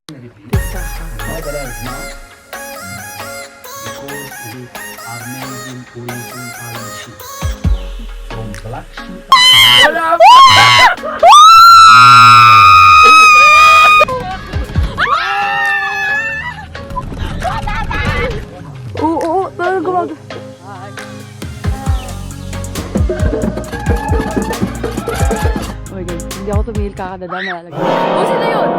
Oo, talaga gumag... Oh my God, hindi ako tumihil kakadada, malalagay. Oh, sino yun?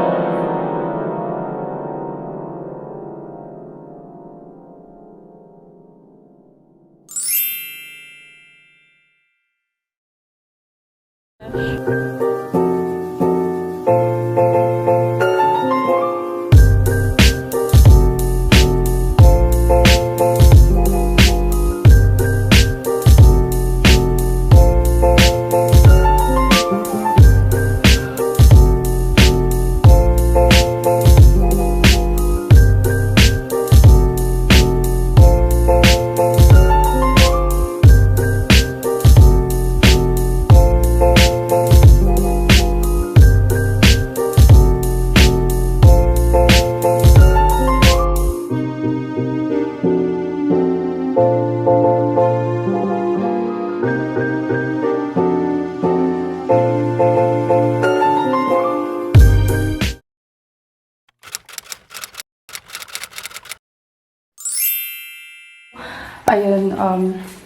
Ayun,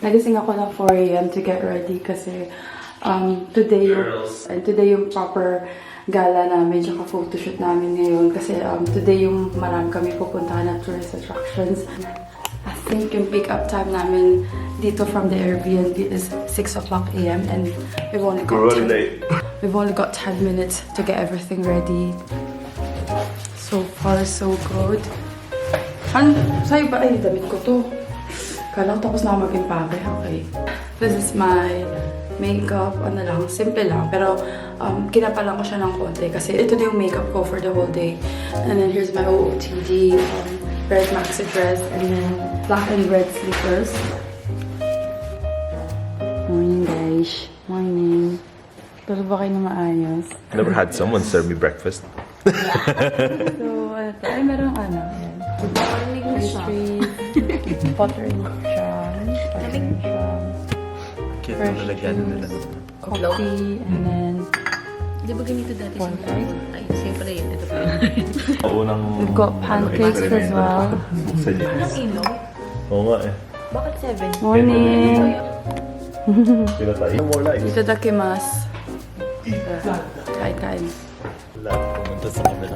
nagising ako ng 4 AM to get ready kasi today yung proper gala namin tsaka photoshoot namin ngayon kasi today yung marami kami pupuntahan na tourist attractions. I think yung pick-up time namin dito from the Airbnb is 6 o'clock AM and we've only got 10 minutes to get everything ready. So far, so good. Sa'yo ba? Ay, damit ko to. Kala ko tapos na ako mag-impake. Okay. This is my makeup. Ano lang, simple lang. Pero kinapalan ko siya ng konti kasi ito na yung makeup ko for the whole day. And then here's my OOTD red maxi dress and then black and red slippers. Morning guys. Morning. Tulog ba kayo na maayos? Never had someone serve me breakfast. So, ay meron ano. Ayan. Pastries. Pottery siya. Fresh juice, coffee, and then Di ba ganito dati sa mga? Ay, same pala yun. Ito pala. we've got pancakes as well. Anong ino? Oo nga eh. Bakit 7? Morning! Pila tayo. Itadakimasu. Kain-kain. Pumunta sa kabila.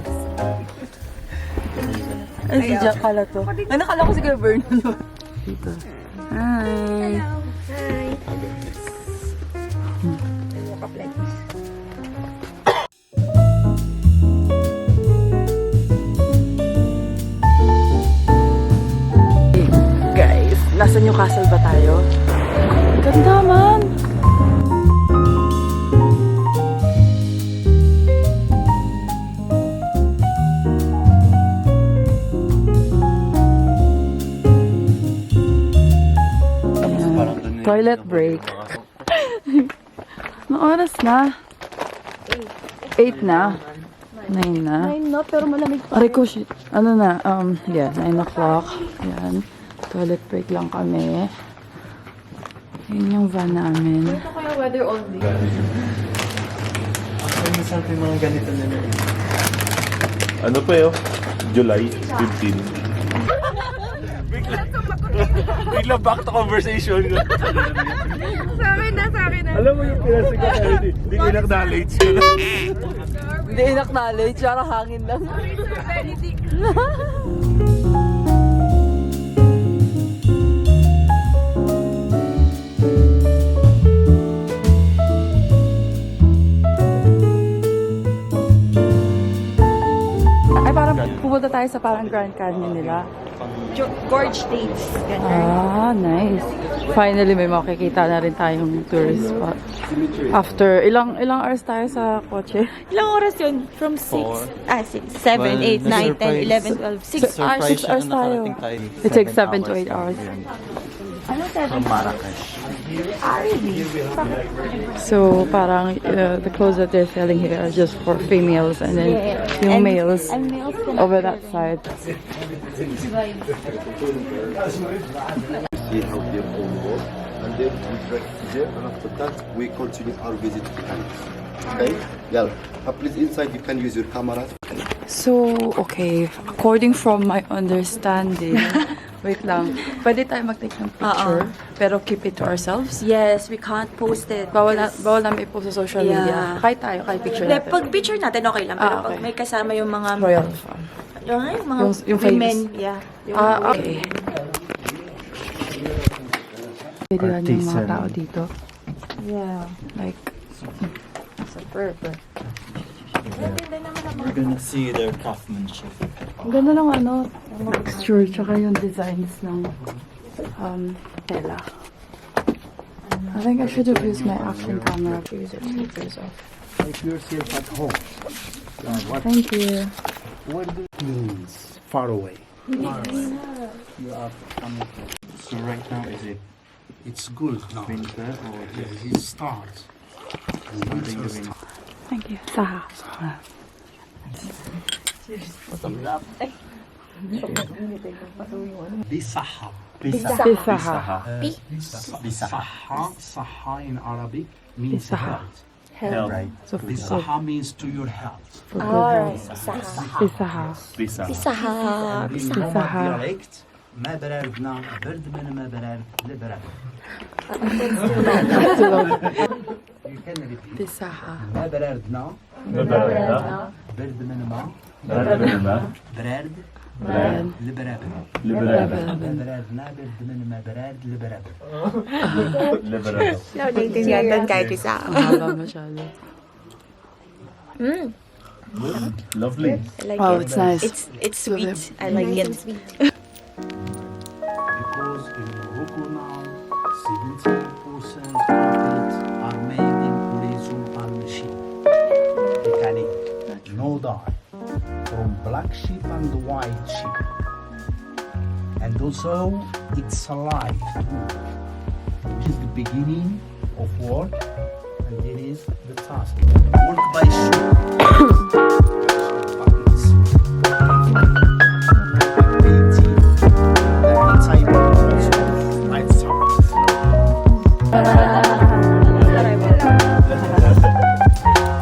Ay, si Jack pala to. Ay, nakala ko si Kuya Vernon. Dito. Hi! Hi. Walk up like this. Guys, nasa Newcastle ba tayo? Ganda man! Toilet break. Anong oras na? 8 na. 9 na. 9 na, pero malamig pa. Aray ko, shit. Ano na? Yeah, 9 o'clock. Yan. Toilet break lang kami. Yun yung van namin. Ito kaya weather all day. Minsan ko yung mga ganito na lang. Ano pa yun? July 15. Bigla back to conversation ko. Sa akin na. Alam mo yung pinasig ko tayo, hindi ko in-acknowledge ko na. Hindi in-acknowledge. Tsara hangin lang. Ay, parang pupunta tayo sa parang Grand Canyon nila. Gorge Dates. Ah, nice. Finally, may makikita na rin tayong tourist spot. After, ilang hours tayo sa kotse? Ilang oras yun? From 6? 7, 8, 9, 10, 11, 12, 6 hours. 6 hours tayo. It takes 7 to 8 hours. Ano 7? From Marrakesh. So, parang the clothes that they're selling here are just for females and then yung males And males can over that side. See how they all work, and then we break there, and after that we continue our visit to Paris. Okay? Yeah. Please inside you can use your cameras. So, okay, according from my understanding, wait lang, pwede tayo mag-take ng picture, pero keep it to ourselves. Yes, we can't post it. Bawal namin i-post sa social media. Yeah. Kahit tayo, kahit picture Like, natin. pag picture natin, okay lang. Pero okay. pag may kasama yung mga... Royal Farm. Yung mga Yung women. famous. Yeah. Yung Okay. Pwede yan yung mga tao dito. Yeah. Like, super. You're gonna see their craftsmanship. Ang ganda ng ano, texture, tsaka yung designs ng tela. I think I should have used my action camera to use it pictures of. If yourself at home, what Thank you. means far away? You are coming. So right now, is it It's good now. winter or It starts. during the winter? Thank you. Saha. Bisaha. Bisaha. Bisaha. Saha in Arabic means Bisaha. health. Right. So, for Bisaha means to your health. good health. Bisaha. Visa. Saha. In Bisaha. Roma dialect, ما بردنا برد من ما برد لبرد. You can repeat. Bisaha. ما بردنا Nabarada. برد من ما Nabarada. برد Bread. لبرد. Liberado. ما بردنا برد من ما برد لبرد. Liberado. Naiintindihan doon kahit isa. Mahaba masyado. Lovely. I like Wow, it. it's nice. It's sweet. I like it. Because in Morocco now, 70% carpets are made in horizontal machine. Mechanic. No dye. From black sheep and white sheep. And also, it's alive too. Which is the beginning of work, and it is the task. Work by sheep. Buttons. Painting. Inside also light sounds.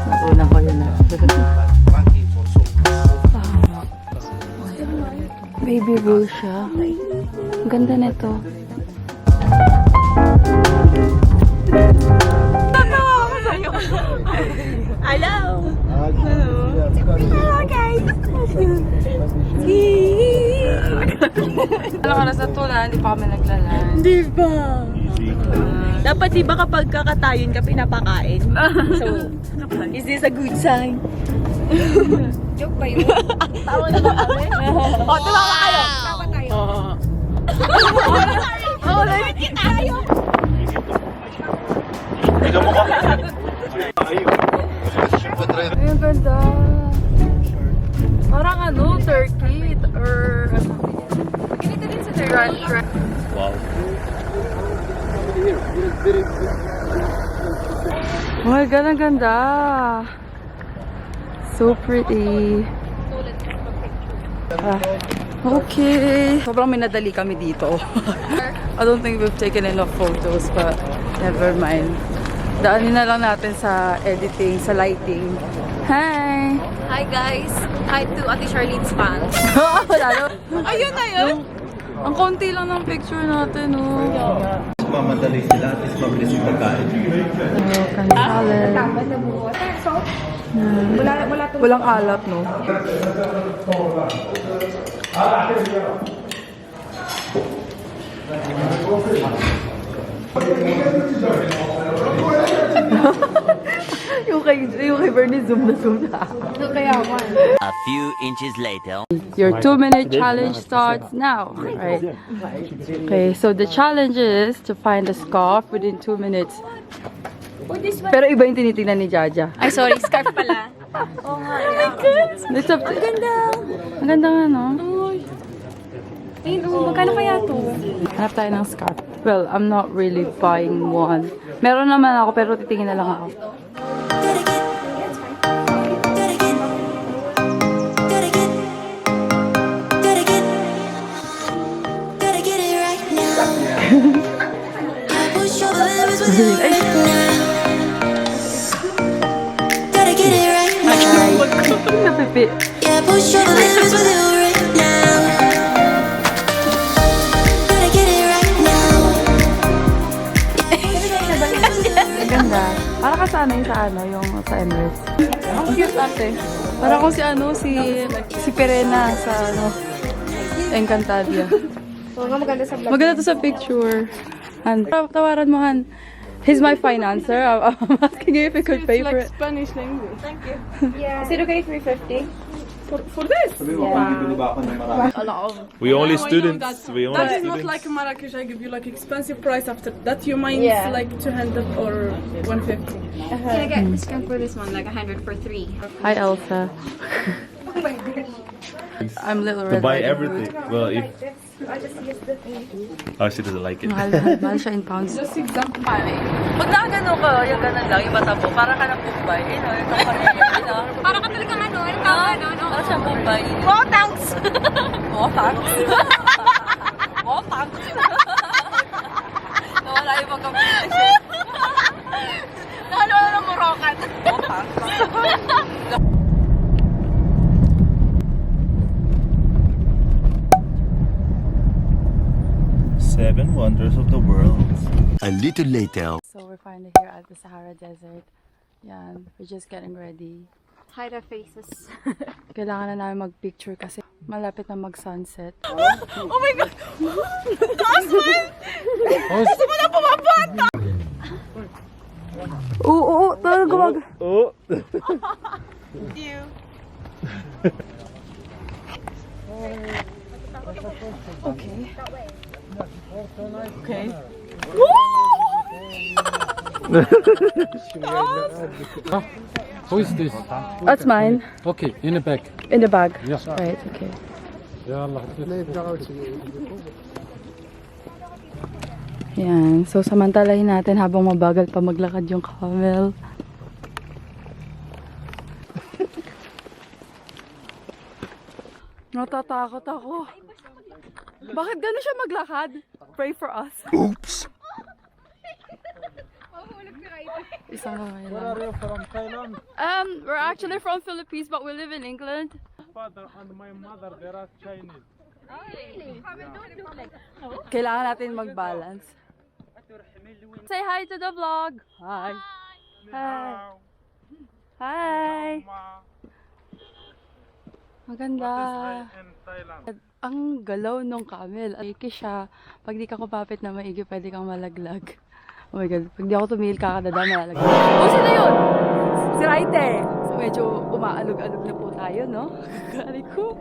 Natuna ko yun na. Blankets also. Baby blue siya. Ang ganda nito. Hello! Anong oras na to na? Hindi pa kami naglalan. Di ba? Easy. Dapat di ba kapag kakatayin ka, pinapakain? So, is this a good sign? Joke ba yun? Tawa na ba kami? O, tumawa kayo! Tawa tayo. Oo, lamit tayo! Ay, ang ganda. Parang ano, turkey or ano. Ganito din sa turkey. Wow. Oh my God, ang ganda. So pretty. Okay. Sobrang minadali kami dito. I don't think we've taken enough photos, but never mind. Daanin na lang natin sa editing, sa lighting. Hi! Hi guys! Hi to Ate Charlene's fans. Lalo. Ayun na yun! Ang konti lang ng picture natin, oh. Mamadali sila at is mabilis yung pagkain. Salad. Walang alat, no? yung kay Bernie, zoom na. A few inches later. Your 2-minute challenge starts now. Right. Okay, so the challenge is to find a scarf within 2 minutes. Pero iba yung tinitingnan ni Jaja. Ay, sorry. Scarf pala. It's up to... Ang ganda! Ang ganda nga, no? Ayun, magkano kaya to? Hanap tayo ng scarf. Well, I'm not really buying one. Meron naman ako, pero titingin na lang ako. Napipi. Ganda. Para ka sa ano yung sa ano, yung sa Emirates. Ang cute ate. Para kung si ano, si Perena sa ano, Encantadia. Maganda to sa picture. Han, tawaran mo, Han. He's my financer. I'm asking you if you could pay for it. Spanish language. Thank you. Is it okay 350? For this? We only students. We only That is students. not like Marrakesh. I give you like expensive price after that. You mind like 200 or 150? Can I get discount for this one, like 100 for 3? Hi, Elsa. I'm Little To Red buy Riding everything. Well, if oh, she doesn't like it. Mahal siya in pounds. Just example. Pag nakagano ka, yung ganun lang, yung mata mo, para ka ng Bombay. You know, yung kapatid, you know. Para ka talagang ano, ano tawag, ano? Para siya Bombay. Wow, thanks! Oh, thanks. Oh, thanks. Nawala yung mag-communication. Nakalawa ng Moroccan. Oh, thanks. Seven wonders of the world. A little later. So we're finally here at the Sahara Desert. Yan, we're just getting ready. Hide our faces. Kailangan na namin mag-picture kasi malapit na mag-sunset. Oh my God! Asman! Gusto mo na pumapata! Oo, talaga gumag... Oh. Okay. Who is this? That's mine. Okay, in the back. In the bag. Yes. Right, okay. Ya Allah. Yan. So, samantalahin natin habang mabagal pa maglakad yung camel. Natatakot ako. Bakit gano'n siya maglakad? Pray for us. Oops. Isang kamay Where lang. are you from? Thailand? We're actually from Philippines, but we live in England. Father and my mother, they are Chinese. Kailangan natin mag-balance. Say hi to the vlog. Hi. Hi. Hi. Maganda. In Thailand. Ang galaw nung camel. Iki siya. Pag di ka kumapit na maigi, pwede kang malaglag. Oh my God. Pag di ako tumihil, kakadada, malalaglag. Oh, sino yun? Si Raite. So, medyo umaalog-alog na po tayo, no? Kali ko.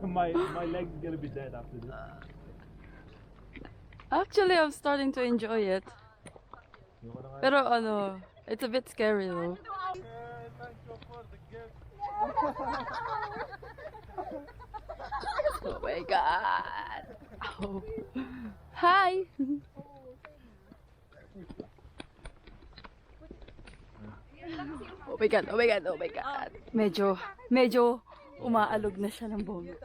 My leg's gonna be dead after this. Actually, I'm starting to enjoy it. Pero ano, it's a bit scary though. Oh my God! Oh. Hi! Oh my God, oh my God, oh my God. Medyo umaalog na siya ng bongga.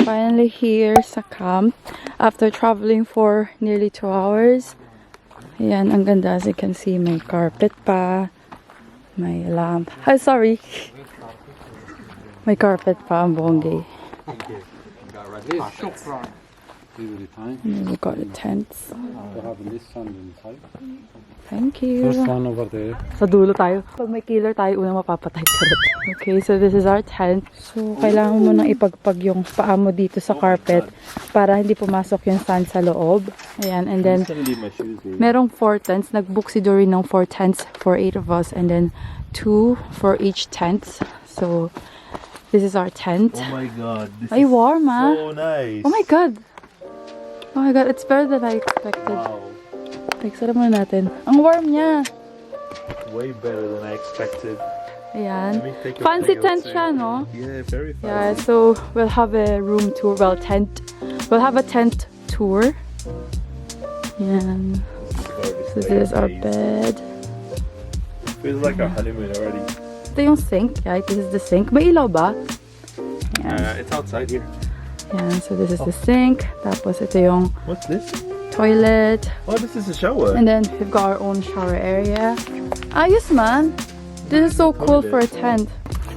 Finally here sa camp after traveling for nearly 2 hours. Ayan, ang ganda. As you can see, may carpet pa. May lamp. Ay, sorry. May carpet pa ang bongge. Every time. And then we got the tents. They have this one inside. Thank you. First one over there. Sa dulo tayo. Pag may killer tayo, unang mapapatay. Okay, so this is our tent. So, kailangan mo nang ipagpag yung paa mo dito sa carpet para hindi pumasok yung sand sa loob. Ayan, and then, merong 4 tents. Nag-book si Doreen ng 4 tents for 8 of us, and then 2 for each tent. So, this is our tent. Oh my god. This Ay, is warm ah. so nice. Oh my god. Oh my god, it's better than I expected. Wow. Like, sarap muna natin. Ang warm niya. Way better than I expected. Ayan. Let me take a Fancy video tent too. siya, no? Yeah, very fancy. Yeah, so we'll have a room tour. Well, tent. We'll have a tent tour. Ayan. So this is our bed. Feels like a honeymoon already. Ito yung sink, right? This is the sink. May ilaw ba? Ayan. It's outside here. Ayan. So this is the sink. Tapos ito yung What's this? toilet. Oh, this is a shower. And then we've got our own shower area. Ayos man. This is so cool for a tent.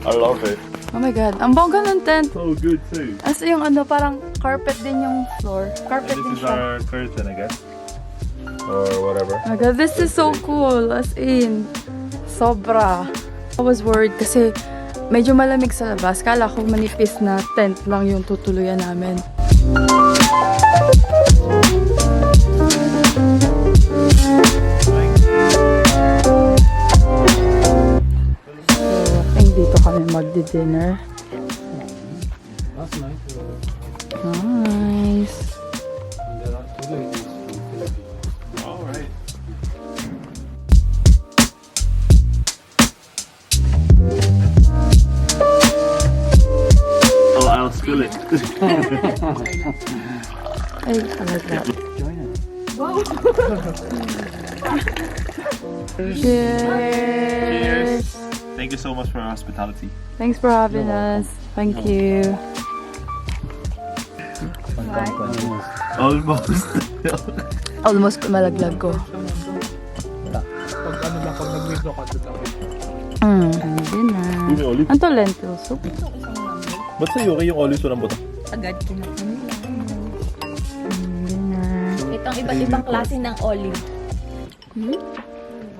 I love it. Oh my god. Ang bongga ng tent. So good too. As yung ano, parang carpet din yung floor. Carpet And din this is siya. our curtain, I guess. Or whatever. Oh my god, this is so cool. As in, sobra. I was worried kasi medyo malamig sa labas. Kala ko manipis na tent lang yung tutuluyan namin. So, I think dito kami magdi-dinner. That's nice. Nice. And there are 2 ladies from Philippines. All right. Oh, I'll spill it. Ay, I like that. Join us. Cheers! Thank you so much for your hospitality. Thanks for having us. Thank you. Almost. Almost malaglag ko. Pag ano lang, pag nag-withdraw ka, doon lang. And dinner. Yung olive. Ano to, lentil soup? Ba't sa'yo okay yung olive walang buto? Agad kinakain. Dinner. Itong iba't ibang klase ng olive.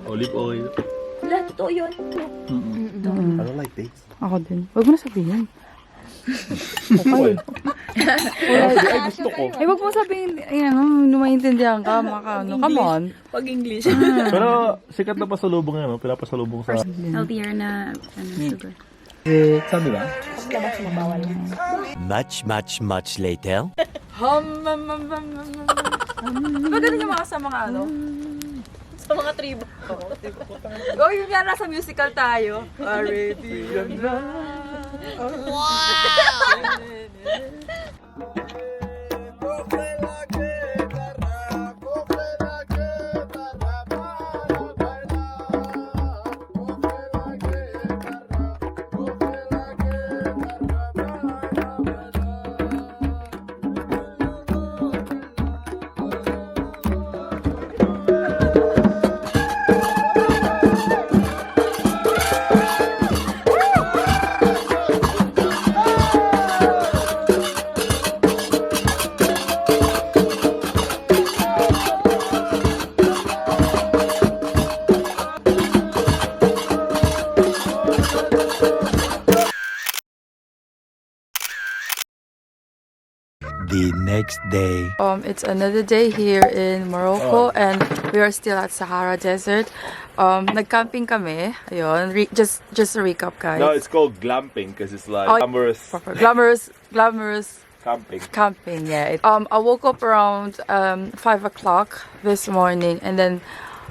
Olive oil. Wala, totoo yun. I don't like dates. Ako din. Huwag mo na sabihin. Okay. Ay, gusto ko. Ay, huwag mo sabihin, ayan, maintindihan ka, ano, come on. Pag English. Pero sikat na pasalubong yan, no? Pinapasalubong sa... Healthier na, sugar. Sabi ba? Much later. Diba ganun yung mga sa mga ano? Sa mga tribo. Oh, yun yan, nasa musical tayo. Arabian Night. The next day. It's another day here in Morocco and we are still at Sahara Desert. Nag-camping kami. Ayun, just a recap, guys. No, it's called glamping because it's like Oh, glamorous proper. Glamorous camping. camping, yeah. I woke up around 5 o'clock this morning and then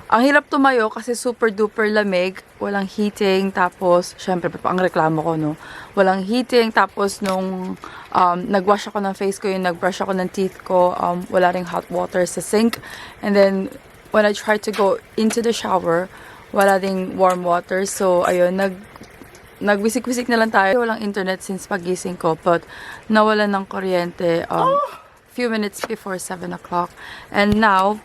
ang hirap tumayo kasi super duper lamig, walang heating, tapos syempre ang reklamo ko, no, walang heating, tapos nung nagwash ako ng face ko, yung nagbrush ako ng teeth ko, wala ring hot water sa sink, and then when I tried to go into the shower, wala ding warm water, so ayun, nagwisik-wisik na lang tayo. Walang internet since pagising ko, but nawalan ng kuryente few minutes before 7 o'clock. And now,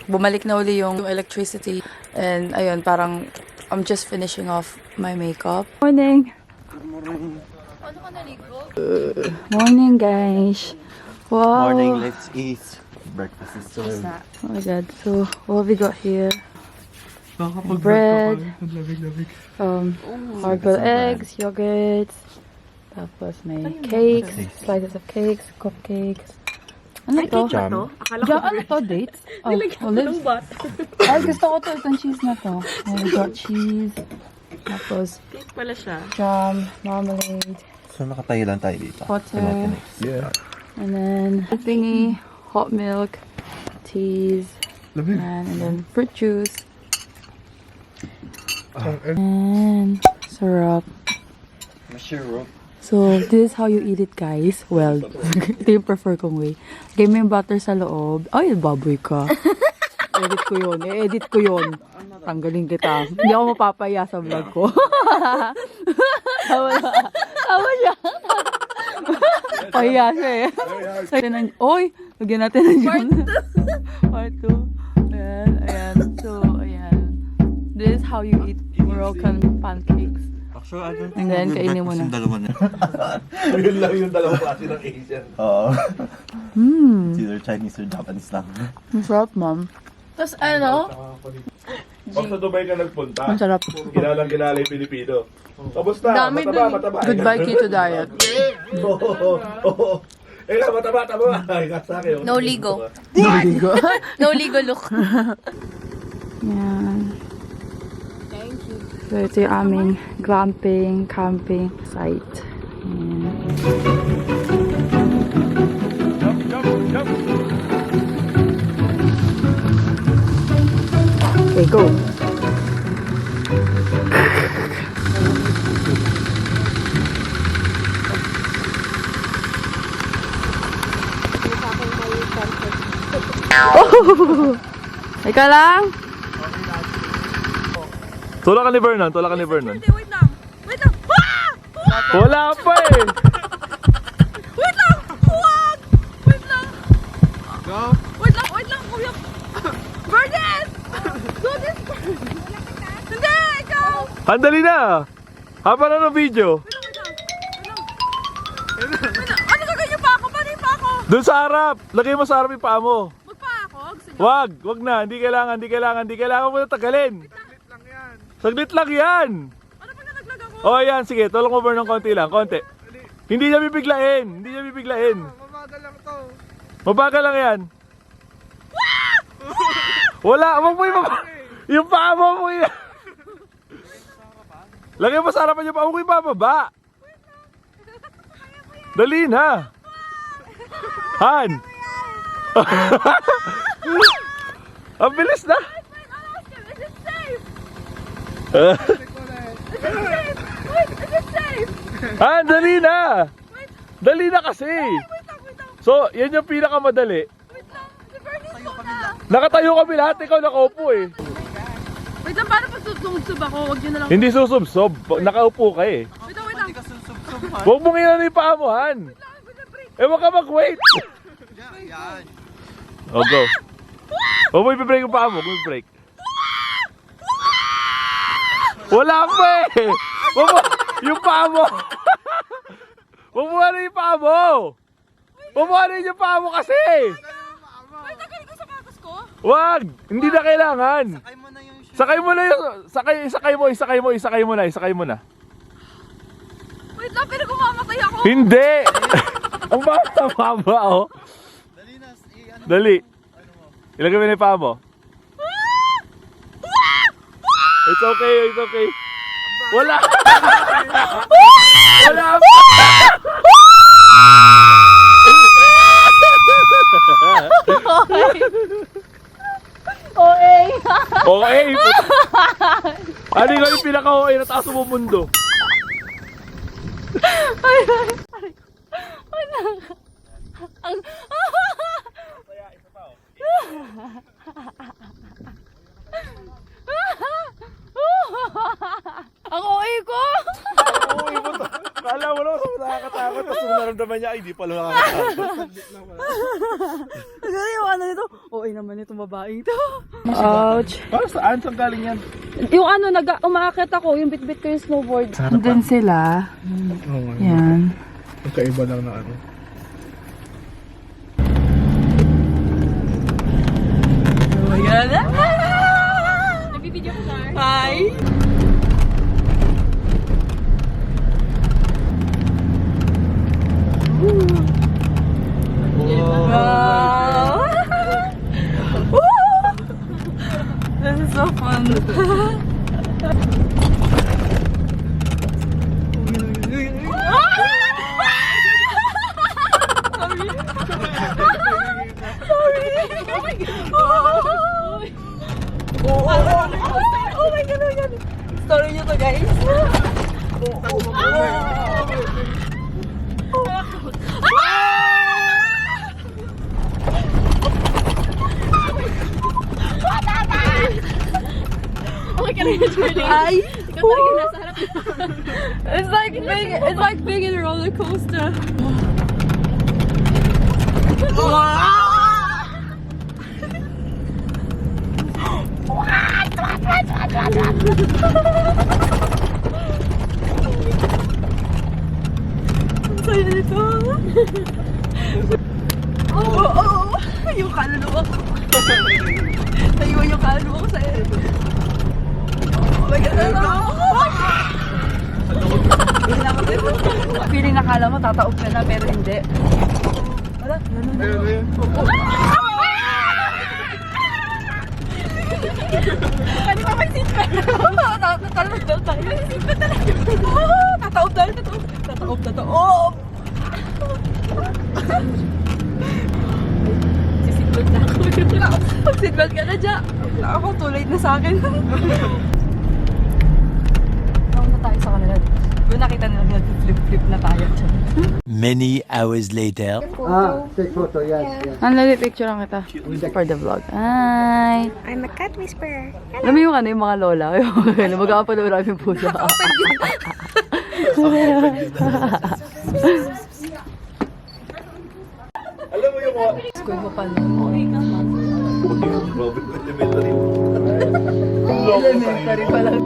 bumalik na uli yung electricity. And ayun, parang I'm just finishing off my makeup. Morning! Morning, guys! Wow. Morning, let's eat. Breakfast is served. Oh my god. So, what have we got here? Bread. Hard-boiled eggs, yogurts. Tapos may cakes, slices of cakes, cupcakes. Ano to? Jam. Ano to? Dates? Oh, olives. Ay, gusto ko to. Itong cheese na to. We got cheese. Tapos, Cake pala siya. jam, marmalade, So, nakatayo lang tayo dito. butter. Yeah. And then, thingy, hot milk, teas, and then fruit juice. And syrup. Syrup. So, this is how you eat it, guys. Well, ito yung prefer kong way. Lagay mo yung butter sa loob. Ay, baboy ka. Edit ko yun. I-edit ko yun. Tanggalin kita. Hindi ako mapapaya sa vlog ko. Tawa siya. Pahiya siya eh. So, oy! Lagyan natin ng dyan. Part 2. Ayan, ayan. So, ayan. This is how you eat Moroccan pancakes. And then, kainin mo na. Yun lang yung dalawang klase ng Asian. Oo. Mmm. It's either Chinese or Japanese lang. Masarap, ma'am. Tapos ano? Pag sa Dubai ka nagpunta, Masarap. ginalang-ginala yung Pilipino. Kamusta? Dami Mataba. Goodbye keto diet. Oo. Eh nga, mataba. Ay, kasaki. No ligo. Naligo. No ligo look. Yan. So, ito yung aming glamping, camping site. Yan. Okay, go. Oh! Ika lang. Tulak ka ni Vernon. Wait lang. Ah! Wala pa eh. Wait lang! Huwag! Wait lang! Wait lang, kuya! Verdes! Do this! Hindi! Ikaw! Handali na. Haba na ng video. Wait lang. Ano gagawin pa ako? Paano pa ako? Doon sa harap. Lagay mo sa harap yung paa mo. Magpa ako? Gusto niyo? Wag na. Hindi kailangan mo na tagalin. Saglit lang yan. Ano pag nalaglag ako? Oh, yan. Sige, tulong mo ng konti lang. Konti. Hindi niya bibiglain. Mabagal lang yan. Wala. Wag mo yung paa mo. Lagay mo sa harapan yung paa mo. Huwag mo ibababa. Dali na. Han. Ang bilis na. Is it safe? Han, Is it safe? dali na. Dali na kasi. Wait lang. So, yan yung pinakamadali. Wait lang. Si Verdes ko na. Nakatayo kami lahat. Ikaw nakaupo eh. Wait lang, paano pag susungsub ako? Huwag nyo na lang. Hindi susubsob. Nakaupo ka eh. Wait lang. Huwag mong inano yung paa mo, Han. Eh, huwag ka mag-wait. Oh, go. Huwag mo i-break yung paa mo. Huwag mo i-break. Wala pa eh. Huwag mo, yung paa mo. Huwag mo ano yung paa mo. Huwag mo ano yung paa mo kasi. Wait, nagaling ko sa patas ko? Wag. Hindi na kailangan. Sakay mo na yung, isakay mo na. Wait lang, pero kumamatay ako. Hindi. Ang baba, oh. Dali. Ilagay mo na yung paa mo. It's okay. Wala. Wala pa. Okay. Ano yung pinaka-OA na taas mo mundo? Ang OA ko! Oo, kala mo lang sa nakakatakot. Tapos kung naramdaman niya, ay di pala nakakatakot. Kasi yung ano nito, OA naman itong babae ito. Ouch! Para saan? Saan galing yan? Yung ano, umaakit ako, yung bit-bit ko yung snowboard. Andun sila. Yan. Magkaiba lang na ano. Nag-video ko na. Hi! Wow! Woo! This is so fun. Oh my God. Story nyo to, guys. Okay ka na yun, Charlie. Ay! Ikaw talaga yung nasa harap. It's like being in a roller coaster. Saya nito. Oh. Yung kaluluwa ko. Naiwan yung kaluluwa ko sa'yo. Oh my God, feeling nakala mo tataob ka na pero hindi. Wala, Ano ba mag-seatbelt? Tatalog daw tayo. Tataob tayo, tataob. Seatbelt na ako. Mag-seatbelt ka na dyan. Ako, too late na sa akin. Nauna tayo sa kanila. Kung nakita nila, nag-flip-flip na tayo dyan. Many hours later. Take photo, yes. Ang lali, picture lang kita. For the vlog. Hi! I'm a cat whisperer. Alam mo yung ano, yung mga lola? Mag-upload yung pusa. Alam mo yung mga... School mo pa nun. Okay ka, ma'am. Robin, elementary. Elementary pa lang.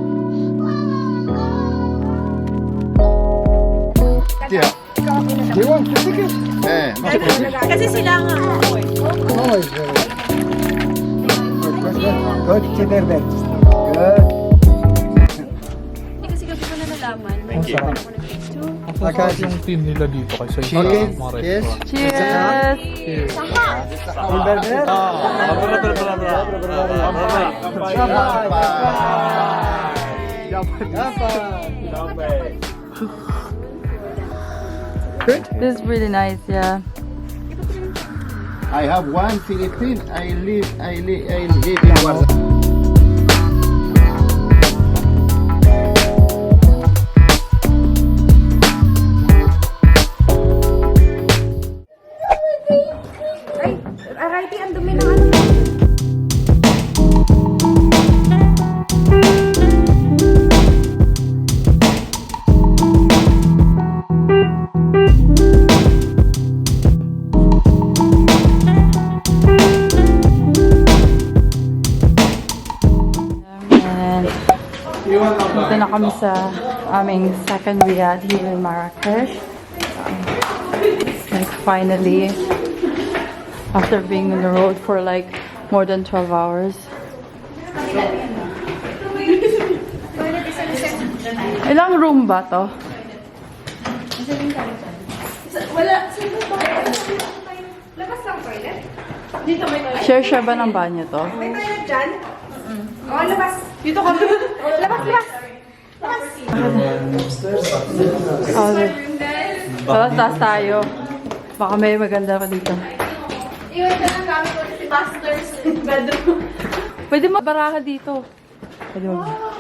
Yeah. Do you want to take it? Yeah. Kasi sila nga. Good, sit there then. Good. Hindi kasi gabi ko na nalaman. Ang sarap. Ang sarap yung team nila dito kaysa yung Okay, mga yes. restaurant. Cheers! This is really nice, yeah. I have one Philippine. I live in Warsaw. Alrighty, ang dumi ng ano. Dito na kami sa aming second Riyadh here in Marrakesh. Like finally, after being on the road for like more than 12 hours. Ilang room ba to? Labas lang toilet. Share ba ng banyo to? May toilet dyan? Oo, labas. Dito kami. Labas. Okay. Taas tayo. Baka may maganda pa dito. Iwan ka ng gamit ko si Master's bedroom. Pwede mabaraha dito. Pwede mo. Wow!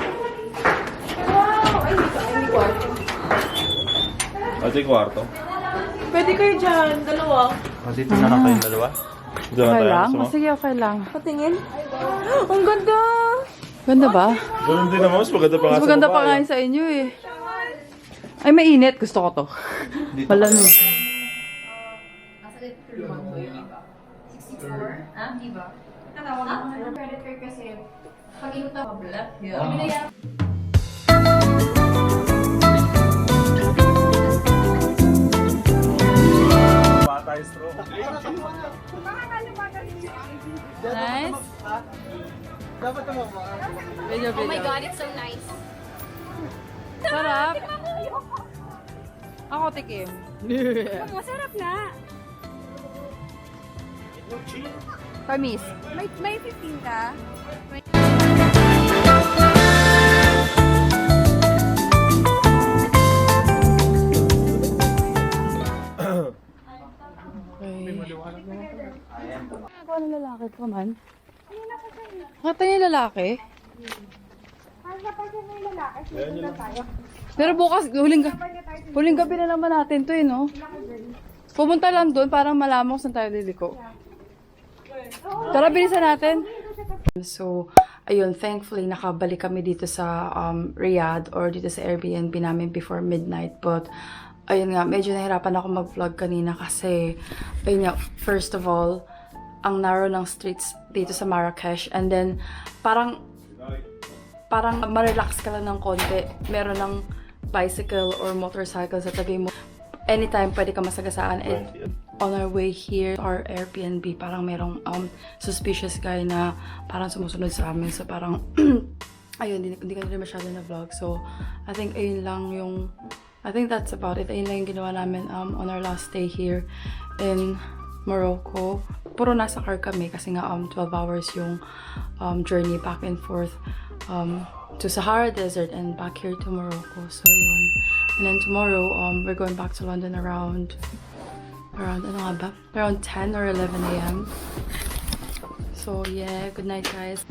Ay, hindi kwarto. Ate, kwarto. Pwede kayo dyan, dalawa. Dito na lang kayong dalawa. Okay lang? Sige, okay lang. Patingin. Ang ganda! Ganda ba? Ganun din naman, mas maganda pa nga Mas sa maganda pa babae. nga yun sa inyo eh. Ay, mainit. Gusto ko to. Malamig. 64? Ah, di ba? Credit card kasi pag inutang binayaran. Patay straw. Nice. Video, Oh my video. God, it's so nice. Sarap. Ako tikim. Masarap nga. Tamis. May 15 ka? Ako ng lalaki ko man. Nakita niya yung lalaki? Pero bukas, huling gabi na naman natin to no? Pumunta lang doon para malaman kung saan tayo liliko. Tara, bilisan natin. So, ayun, thankfully, nakabalik kami dito sa Riyadh or dito sa Airbnb namin before midnight. But, ayun nga, medyo nahirapan ako mag-vlog kanina kasi, ayun nga, first of all, ang narrow ng streets dito sa Marrakesh. And then, parang ma-relax ka lang ng konti. Meron ng bicycle or motorcycle sa tabi mo. Anytime pwede ka masagasaan. And on our way here, our Airbnb, parang merong suspicious guy na parang sumusunod sa amin. So parang, ayun, hindi ko na rin masyado na vlog. So, I think ayun lang yung, I think that's about it. Ayun lang yung ginawa namin on our last day here in Morocco. Puro nasa car kami kasi nga 12 hours yung journey back and forth to Sahara Desert and back here to Morocco. So yun. And then tomorrow we're going back to London around ano nga ba? Around 10 or 11 a.m. So yeah, good night guys.